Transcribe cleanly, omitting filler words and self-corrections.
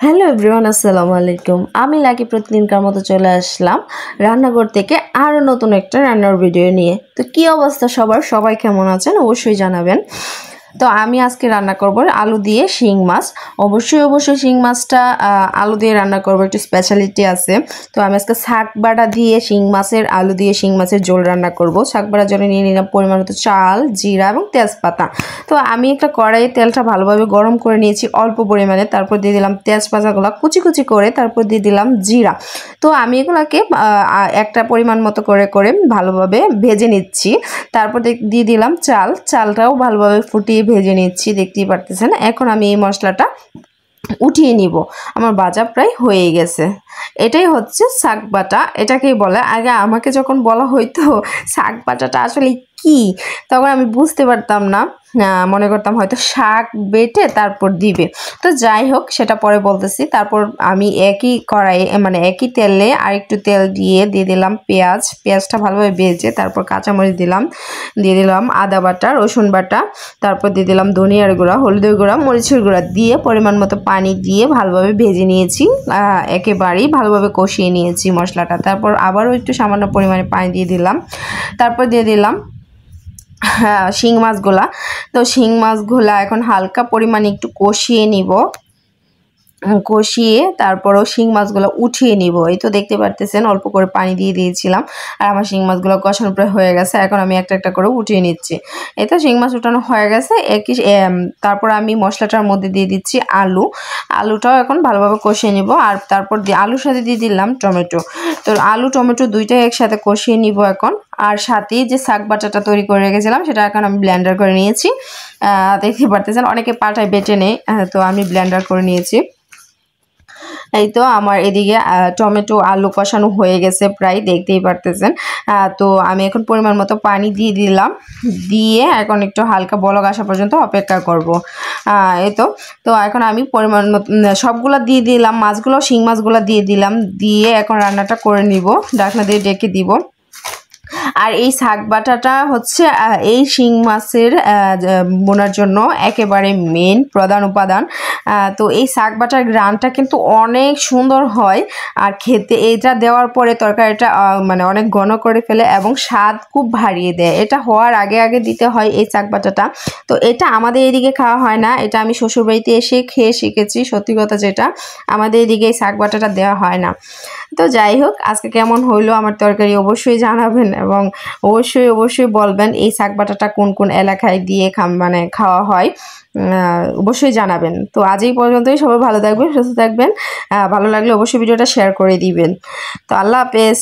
Hello everyone, আসসালামু আলাইকুম। আমি লাকি প্রতিদিনকার মতো চলে আসলাম রান্নাঘর থেকে আরও নতুন একটা রান্নার ভিডিও নিয়ে। তো কী অবস্থা সবাই কেমন আছেন অবশ্যই জানাবেন। তো আমি আজকে রান্না করব আলু দিয়ে শিং মাছ। অবশ্যই শিং মাছটা আলু দিয়ে রান্না করব, একটু স্পেশালিটি আছে। তো আমি আজকে শাক বাটা দিয়ে আলু দিয়ে শিং মাছের ঝোল রান্না করব। শাক বাটার জন্য নিয়ে নিলাম পরিমাণ মতো চাল, জিরা এবং তেজপাতা। তো আমি একটা কড়াইয়ে তেলটা ভালোভাবে গরম করে নিয়েছি অল্প পরিমাণে। তারপর দিয়ে দিলাম তেজপাতাগুলো কুচি করে, তারপর দিয়ে দিলাম জিরা। তো আমি এগুলাকে একটা পরিমাণ মতো করে ভালোভাবে ভেজে নিচ্ছি। তারপর দিয়ে দিলাম চালটাও ভালোভাবে ফুটিয়ে ভেজে নিচ্ছি, দেখতেই পারতেছেন। এখন আমি এই মশলাটা উঠিয়ে নিব। আমার ভাজা প্রায় হয়ে গেছে। এটাই হচ্ছে শাক বাটা, এটাকেই বলে। আগে আমাকে যখন বলা হইতো শাক বাটাটা আসলে কি, তখন আমি বুঝতে পারতাম না, মনে করতাম হয়তো শাক বেটে তারপর দিবে। তো যাই হোক, সেটা পরে বলতেছি। তারপর আমি একই কড়াইয়ে একই তেলে আর একটু তেল দিয়ে দিলাম পেঁয়াজটা ভালোভাবে ভেজে, তারপর কাঁচামরিচ দিয়ে দিলাম আদা বাটা, রসুন বাটা, তারপর দিয়ে দিলাম ধনিয়ার গুঁড়া, হলুদের গুঁড়া, মরিচের গুঁড়া দিয়ে পরিমাণ মতো পানি দিয়ে ভালোভাবে ভেজে নিয়েছি। একেবারেই ভালোভাবে কষিয়ে নিয়েছি মশলাটা। তারপর আবারও একটু সামান্য পরিমাণে পানি দিয়ে দিলাম। তারপর দিয়ে দিলাম শিং মাছগুলা। তো শিং মাছগুলা এখন হালকা পরিমাণে একটু কষিয়ে তারপরও শিং মাছগুলো উঠিয়ে নিব। এই তো দেখতে পারতেছেন অল্প করে পানি দিয়ে দিয়েছিলাম, আর আমার শিং মাছগুলো কষানোর প্রায় হয়ে গেছে। এখন আমি একটা করে উঠিয়ে নিচ্ছি। এই তো শিং মাছ উঠানো হয়ে গেছে। তারপর আমি মশলাটার মধ্যে দিয়ে দিচ্ছি আলুটাও এখন ভালোভাবে কষিয়ে নিব। আর তারপর আলুর সাথে দিয়ে দিলাম টমেটো। তো আলু টমেটো দুইটাই একসাথে কষিয়ে নিব এখন। আর সাথে যে শাক বাটাটা তৈরি করে রেখেছিলাম সেটা এখন আমি ব্লেন্ডার করে নিয়েছি। দেখতে পারতেছেন অনেকে পাটায় বেটে নেয়, তো আমি ব্লেন্ডার করে নিয়েছি। এই তো আমার এদিকে টমেটো আলু কষানো হয়ে গেছে প্রায়, দেখতেই পারতেছেন। তো আমি এখন পরিমাণ মতো পানি দিয়ে এখন একটু হালকা বলক আসা পর্যন্ত অপেক্ষা করব। এই তো এখন আমি পরিমাণ মতো সবগুলো দিয়ে দিলাম, শিং মাছগুলো দিয়ে এখন রান্নাটা করে নিব, ঢাকনা দিয়ে ডেকে দিব। আর এই শাক বাটাটা হচ্ছে এই শিং মাছের বোনার জন্য একেবারে মেন প্রধান উপাদান। তো এই শাক বাটার গ্রানটা কিন্তু অনেক সুন্দর হয়, আর খেতে এটা দেওয়ার পরে তরকারিটা অনেক ঘন করে ফেলে এবং স্বাদ খুব বাড়িয়ে দেয়। এটা হওয়ার আগে দিতে হয় এই শাক বাটাটা। তো এটা আমাদের এদিকে খাওয়া হয় না, এটা আমি শ্বশুরবাড়িতে এসে খেয়ে শিখেছি। সত্যি কথা যেটা, আমাদের এদিকে এই শাক বাটাটা দেওয়া হয় না। তো যাই হোক, আজকে কেমন হইলো আমার তরকারি অবশ্যই জানাবেন, এবং অবশ্যই বলবেন এই শাক বাটাটা কোন এলাকায় দিয়ে খাওয়া হয়, অবশ্যই জানাবেন। তো আজ এই পর্যন্তই। সবাই ভালো থাকবেন, সুস্থ থাকবেন। ভালো লাগলে অবশ্যই ভিডিওটা শেয়ার করে দিবেন। তো আল্লাহ হাফেজ।